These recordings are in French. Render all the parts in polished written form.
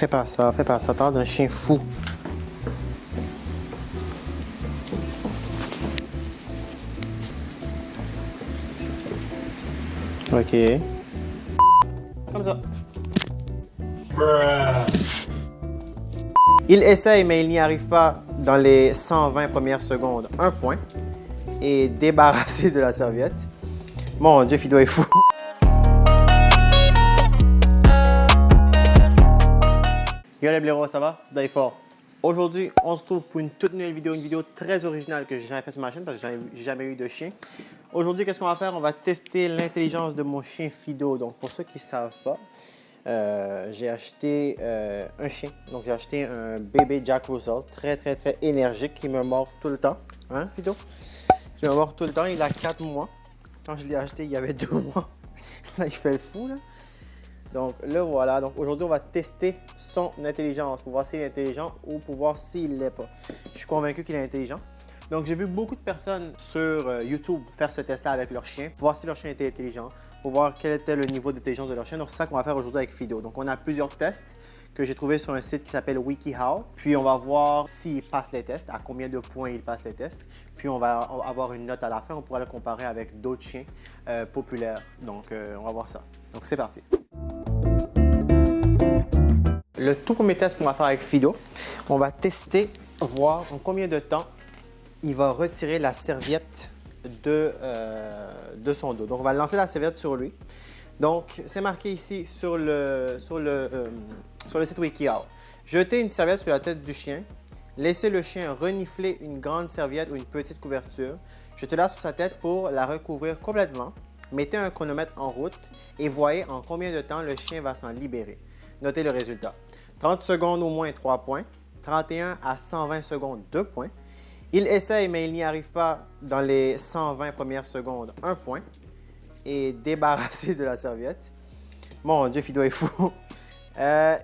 fais pas ça, fais pas ça. T'as l'air d'un chien fou. Ok. Comme ça. Il essaye, mais il n'y arrive pas dans les 120 premières secondes. Un point. Et débarrassé de la serviette. Mon Dieu, Fido est fou. Yo les blaireaux, ça va? C'est Dayfort. Aujourd'hui, on se trouve pour une toute nouvelle vidéo, une vidéo très originale que j'ai jamais faite sur ma chaîne parce que j'ai jamais eu de chien. Aujourd'hui, qu'est-ce qu'on va faire? On va tester l'intelligence de mon chien Fido. Donc, pour ceux qui ne savent pas, j'ai acheté un chien. Donc, j'ai acheté un bébé Jack Russell, très énergique, qui me mord tout le temps. Hein, Fido? Qui me mord tout le temps. Il a 4 mois. Quand je l'ai acheté, il y avait 2 mois. Là, il fait le fou, là. Donc, le voilà. Donc, aujourd'hui, on va tester son intelligence pour voir s'il est intelligent ou pour voir s'il ne l'est pas. Je suis convaincu qu'il est intelligent. Donc, j'ai vu beaucoup de personnes sur YouTube faire ce test-là avec leur chien, pour voir si leur chien était intelligent, pour voir quel était le niveau d'intelligence de leur chien. Donc, c'est ça qu'on va faire aujourd'hui avec Fido. Donc, on a plusieurs tests que j'ai trouvés sur un site qui s'appelle WikiHow. Puis, on va voir s'il passe les tests, à combien de points il passe les tests. Puis, on va avoir une note à la fin. On pourra le comparer avec d'autres chiens populaires. Donc, on va voir ça. Donc, c'est parti. Le tout premier test qu'on va faire avec Fido, on va tester, voir en combien de temps il va retirer la serviette de son dos. Donc, on va lancer la serviette sur lui. Donc, c'est marqué ici sur le site WikiHow. Jetez une serviette sur la tête du chien. Laissez le chien renifler une grande serviette ou une petite couverture. Jetez-la sur sa tête pour la recouvrir complètement. Mettez un chronomètre en route et voyez en combien de temps le chien va s'en libérer. Notez le résultat. 30 secondes au moins 3 points. 31 à 120 secondes 2 points. Il essaye, mais il n'y arrive pas dans les 120 premières secondes 1 point. Et débarrassé de la serviette. Mon Dieu, Fido est fou.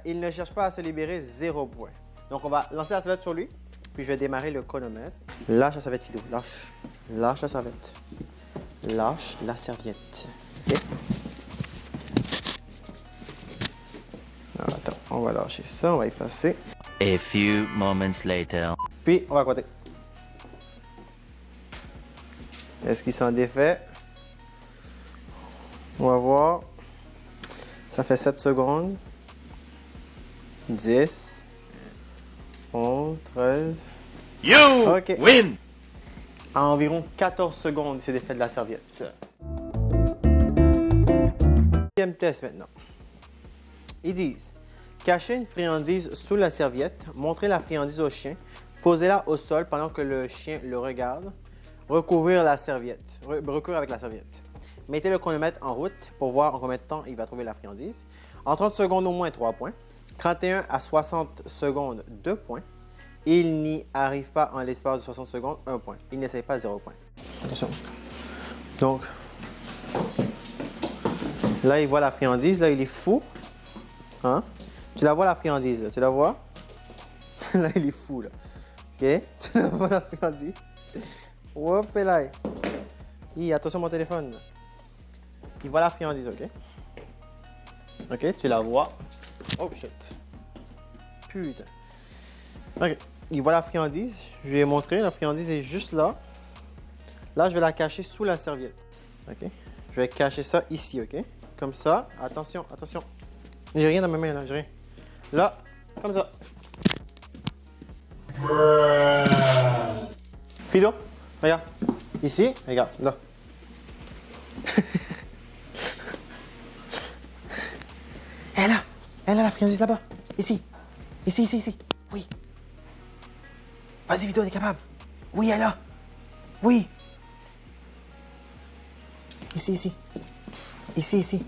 Il ne cherche pas à se libérer 0 point. Donc, on va lancer la serviette sur lui. Puis, je vais démarrer le chronomètre. Lâche la serviette, Fido. Lâche. Lâche la serviette. Lâche la serviette. OK? Alors, attends, on va lâcher ça, on va effacer. A few moments later. Puis, on va compter. Est-ce qu'il s'en défait? On va voir. Ça fait 7 secondes. 10. 11, 13. You OK. win! À environ 14 secondes, il s'est défait de la serviette. Deuxième test maintenant. Ils disent, cachez une friandise sous la serviette, montrez la friandise au chien, posez-la au sol pendant que le chien le regarde, recourir la serviette, recourir avec la serviette. Mettez le chronomètre en route pour voir en combien de temps il va trouver la friandise. En 30 secondes au moins 3 points, 31 à 60 secondes 2 points. Il n'y arrive pas en l'espace de 60 secondes 1 point. Il n'essaye pas 0 point. Attention. Donc, là il voit la friandise, là il est fou. Hein? Tu la vois la friandise, là. Tu la vois? Là, il est fou, là. OK? Tu la vois la friandise? Hop, et là. Attention mon téléphone. Là. Il voit la friandise, OK? OK, tu la vois. Oh, shit. Putain. OK. Il voit la friandise. Je lui ai montré, la friandise est juste là. Là, je vais la cacher sous la serviette. OK? Je vais cacher ça ici, OK? Comme ça. Attention, attention. J'ai rien dans ma main, là, j'ai rien. Là, comme ça. Fido, regarde. Ici, regarde, là. Elle a la friandise là-bas. Ici. Ici. Oui. Vas-y, Fido, t'es capable. Oui, elle a. Oui. Ici. Ici,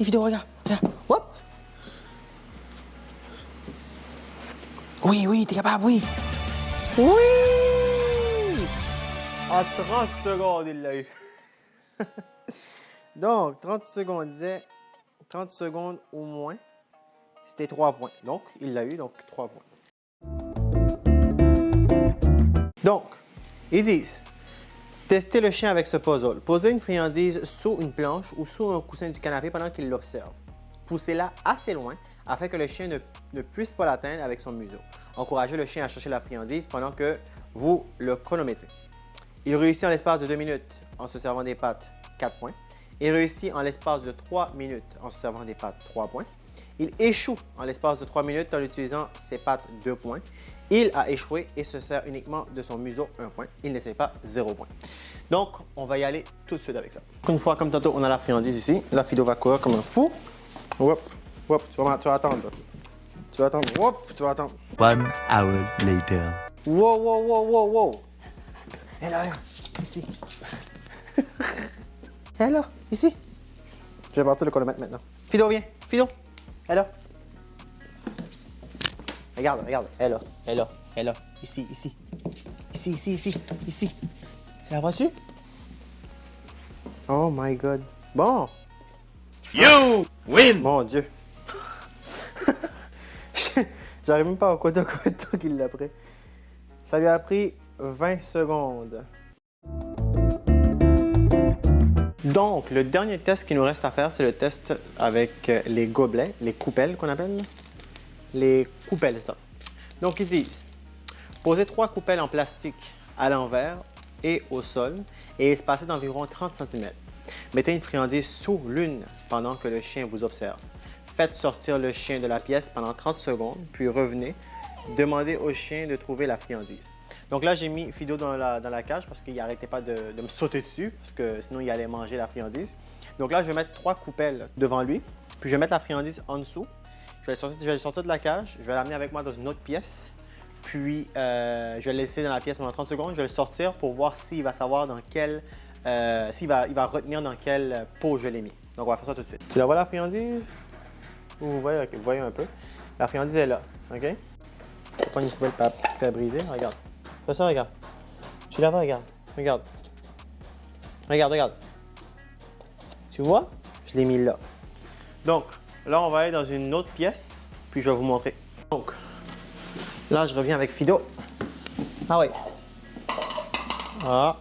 Fido, regarde. Hop. Oui, t'es capable, oui. Oui! En 30 secondes, il l'a eu. Donc, 30 secondes, disait 30 secondes au moins. C'était 3 points. Donc, il l'a eu, donc 3 points. Donc, ils disent Testez le chien avec ce puzzle. Posez une friandise sous une planche ou sous un coussin du canapé pendant qu'il l'observe. Poussez-la assez loin afin que le chien ne puisse pas l'atteindre avec son museau. Encouragez le chien à chercher la friandise pendant que vous le chronométrez. Il réussit en l'espace de 2 minutes en se servant des pattes, 4 points. Il réussit en l'espace de 3 minutes en se servant des pattes, 3 points. Il échoue en l'espace de 3 minutes en utilisant ses pattes, 2 points. Il a échoué et se sert uniquement de son museau, 1 point. Il n'essaie pas, 0 point. Donc, on va y aller tout de suite avec ça. Une fois, comme tantôt, on a la friandise ici. La Fido va courir comme un fou. Hop, hop, tu vas attendre. Tu vas attendre, hop, tu vas attendre. 1 hour later. Wow, wow, wow, wow, wow. Elle est là, ici. Elle est là, ici. Je vais partir le chronomètre maintenant. Fido, viens. Fido, elle est là. Regarde, regarde. Elle est là, elle est là, elle est là. Ici, ici. Ici, ici, ici, ici. C'est la voiture? Oh my God. Bon. You win! Mon Dieu. J'arrive même pas à quoi de temps qu'il l'a pris. Ça lui a pris 20 secondes. Donc, le dernier test qu'il nous reste à faire, c'est le test avec les gobelets, les coupelles qu'on appelle. Les coupelles, c'est ça. Donc, ils disent, posez 3 coupelles en plastique à l'envers et au sol et espacées d'environ 30 cm. Mettez une friandise sous l'une pendant que le chien vous observe. Faites sortir le chien de la pièce pendant 30 secondes, puis revenez. Demandez au chien de trouver la friandise. Donc là, j'ai mis Fido dans la cage parce qu'il n'arrêtait pas de me sauter dessus, parce que sinon, il allait manger la friandise. Donc là, je vais mettre 3 coupelles devant lui, puis je vais mettre la friandise en dessous. Je vais le sortir de la cage, je vais l'amener avec moi dans une autre pièce, puis je vais le laisser dans la pièce pendant 30 secondes. Je vais le sortir pour voir s'il va savoir dans quel... il va retenir dans quel pot je l'ai mis. Donc, on va faire ça tout de suite. Tu la vois, la friandise? Vous voyez, okay, vous voyez un peu. La friandise est là, OK? Pas une poubelle pour faire briser. Regarde. Fais ça, regarde. Tu la vois, regarde. Regarde. Regarde, regarde. Tu vois? Je l'ai mis là. Donc, là, on va aller dans une autre pièce, puis je vais vous montrer. Donc, là, je reviens avec Fido. Ah oui. Ah.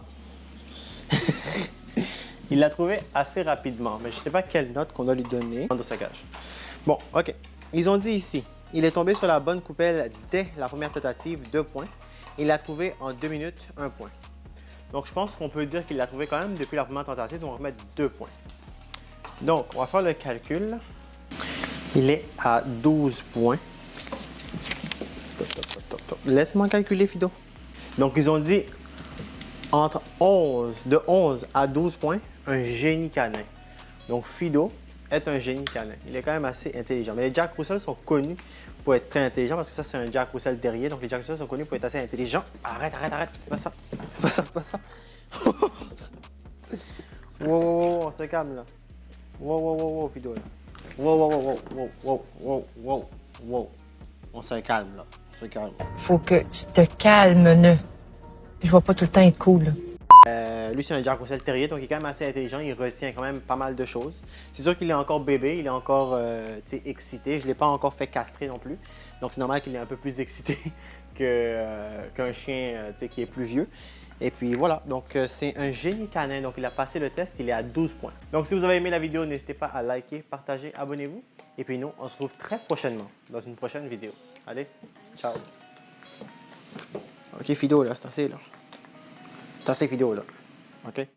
Il l'a trouvé assez rapidement, mais je ne sais pas quelle note qu'on doit lui donner dans sa cage. Bon, OK. Ils ont dit ici, il est tombé sur la bonne coupelle dès la première tentative, 2 points. Il l'a trouvé en 2 minutes, 1 point. Donc, je pense qu'on peut dire qu'il l'a trouvé quand même depuis la première tentative, donc on va mettre 2 points. Donc, on va faire le calcul. Il est à 12 points. Laisse-moi calculer, Fido. Donc, ils ont dit de 11 à 12 points, un génie canin. Donc, Fido est un génie canin. Il est quand même assez intelligent. Mais les Jack Russell sont connus pour être très intelligents parce que ça, c'est un Jack Russell terrier. Donc, les Jack Russell sont connus pour être assez intelligents. Arrête, arrête, arrête. Fais pas ça. Fais pas ça, fais pas ça. Wow, on se calme là. Wow, Fido là. Wow. On se calme là. On se calme. Faut que tu te calmes, ne. Je vois pas tout le temps être cool. Lui, c'est un Jack Russell terrier, donc il est quand même assez intelligent. Il retient quand même pas mal de choses. C'est sûr qu'il est encore bébé, il est encore excité. Je ne l'ai pas encore fait castrer non plus. Donc, c'est normal qu'il est un peu plus excité qu'un chien qui est plus vieux. Et puis voilà, donc c'est un génie canin. Donc, il a passé le test, il est à 12 points. Donc, si vous avez aimé la vidéo, n'hésitez pas à liker, partager, abonnez-vous. Et puis nous, on se retrouve très prochainement dans une prochaine vidéo. Allez, ciao! OK, Fido, là, c'est assez, là. C'est assez, Fido, là. OK?